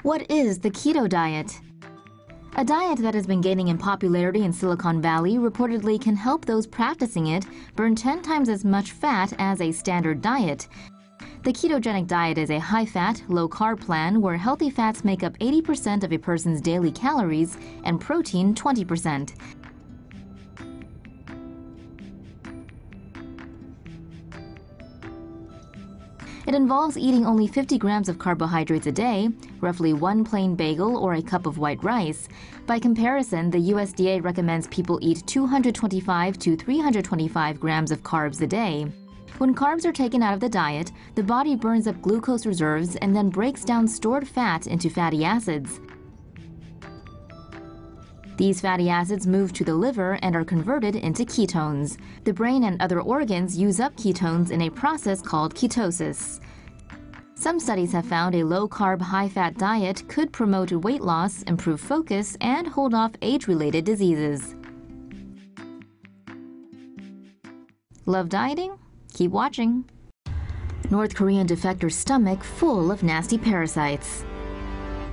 What is the keto diet? A diet that has been gaining in popularity in Silicon Valley reportedly can help those practicing it burn 10 times as much fat as a standard diet. The ketogenic diet is a high-fat, low-carb plan where healthy fats make up 80% of a person's daily calories and protein 20%. It involves eating only 50 grams of carbohydrates a day, roughly one plain bagel or a cup of white rice. By comparison, the USDA recommends people eat 225 to 325 grams of carbs a day. When carbs are taken out of the diet, the body burns up glucose reserves and then breaks down stored fat into fatty acids. These fatty acids move to the liver and are converted into ketones. The brain and other organs use up ketones in a process called ketosis. Some studies have found a low-carb, high-fat diet could promote weight loss, improve focus, and hold off age-related diseases. Love dieting? Keep watching. North Korean defector's stomach full of nasty parasites.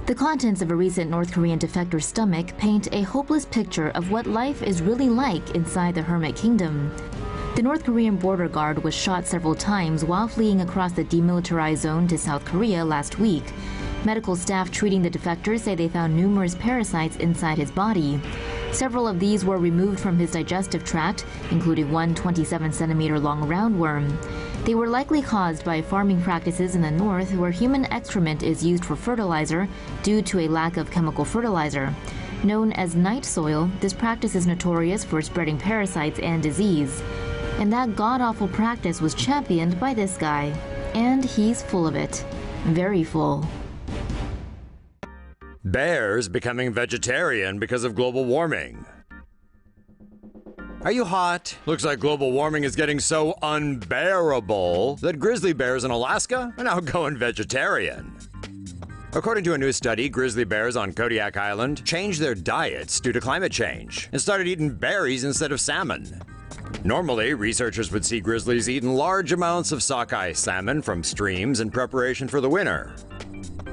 The contents of a recent North Korean defector's stomach paint a hopeless picture of what life is really like inside the Hermit Kingdom. The North Korean border guard was shot several times while fleeing across the demilitarized zone to South Korea last week. Medical staff treating the defector say they found numerous parasites inside his body. Several of these were removed from his digestive tract, including one 27-centimeter-long roundworm. They were likely caused by farming practices in the north where human excrement is used for fertilizer due to a lack of chemical fertilizer. Known as night soil, this practice is notorious for spreading parasites and disease. And that god-awful practice was championed by this guy. And he's full of it. Very full. Bears becoming vegetarian because of global warming. Are you hot? Looks like global warming is getting so unbearable that grizzly bears in Alaska are now going vegetarian. According to a new study, grizzly bears on Kodiak Island changed their diets due to climate change and started eating berries instead of salmon. Normally, researchers would see grizzlies eating large amounts of sockeye salmon from streams in preparation for the winter.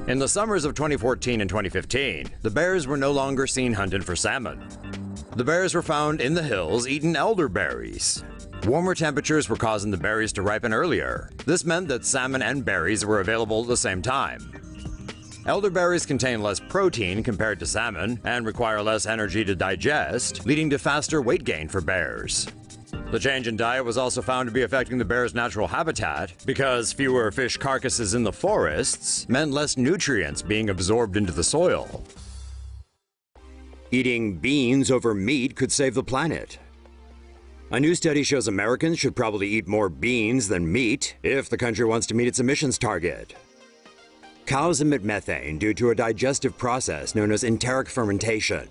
In the summers of 2014 and 2015, the bears were no longer seen hunting for salmon. The bears were found in the hills eating elderberries. Warmer temperatures were causing the berries to ripen earlier. This meant that salmon and berries were available at the same time. Elderberries contain less protein compared to salmon and require less energy to digest, leading to faster weight gain for bears. The change in diet was also found to be affecting the bear's natural habitat because fewer fish carcasses in the forests meant less nutrients being absorbed into the soil. Eating beans over meat could save the planet. A new study shows Americans should probably eat more beans than meat if the country wants to meet its emissions target. Cows emit methane due to a digestive process known as enteric fermentation.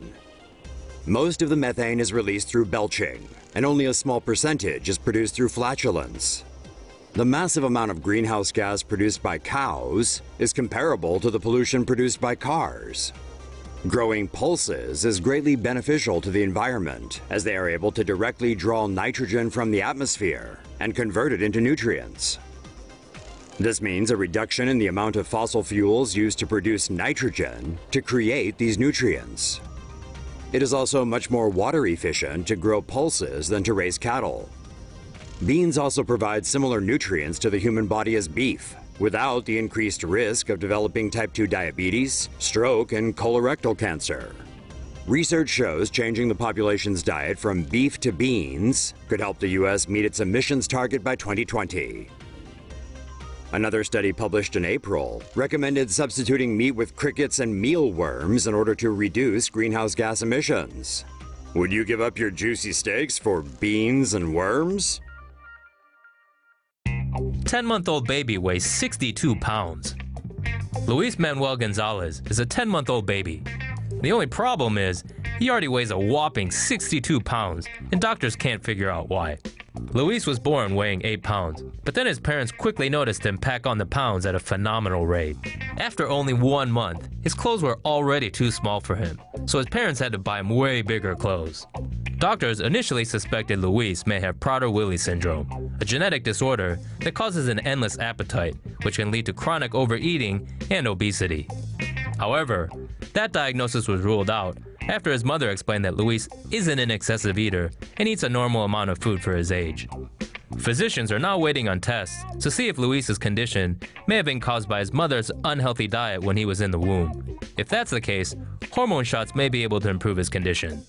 Most of the methane is released through belching, and only a small percentage is produced through flatulence. The massive amount of greenhouse gas produced by cows is comparable to the pollution produced by cars. Growing pulses is greatly beneficial to the environment, as they are able to directly draw nitrogen from the atmosphere and convert it into nutrients. This means a reduction in the amount of fossil fuels used to produce nitrogen to create these nutrients. It is also much more water efficient to grow pulses than to raise cattle. Beans also provide similar nutrients to the human body as beef, without the increased risk of developing type 2 diabetes, stroke, and colorectal cancer. Research shows changing the population's diet from beef to beans could help the U.S. meet its emissions target by 2020. Another study published in April recommended substituting meat with crickets and mealworms in order to reduce greenhouse gas emissions. Would you give up your juicy steaks for beans and worms? 10-month-old baby weighs 62 pounds. Luis Manuel Gonzalez is a 10-month-old baby. The only problem is, he already weighs a whopping 62 pounds, and doctors can't figure out why. Luis was born weighing 8 pounds, but then his parents quickly noticed him pack on the pounds at a phenomenal rate. After only 1 month, his clothes were already too small for him, so his parents had to buy him way bigger clothes. Doctors initially suspected Luis may have Prader-Willi syndrome, a genetic disorder that causes an endless appetite, which can lead to chronic overeating and obesity. However, that diagnosis was ruled out after his mother explained that Luis isn't an excessive eater and eats a normal amount of food for his age. Physicians are now waiting on tests to see if Luis's condition may have been caused by his mother's unhealthy diet when he was in the womb. If that's the case, hormone shots may be able to improve his condition.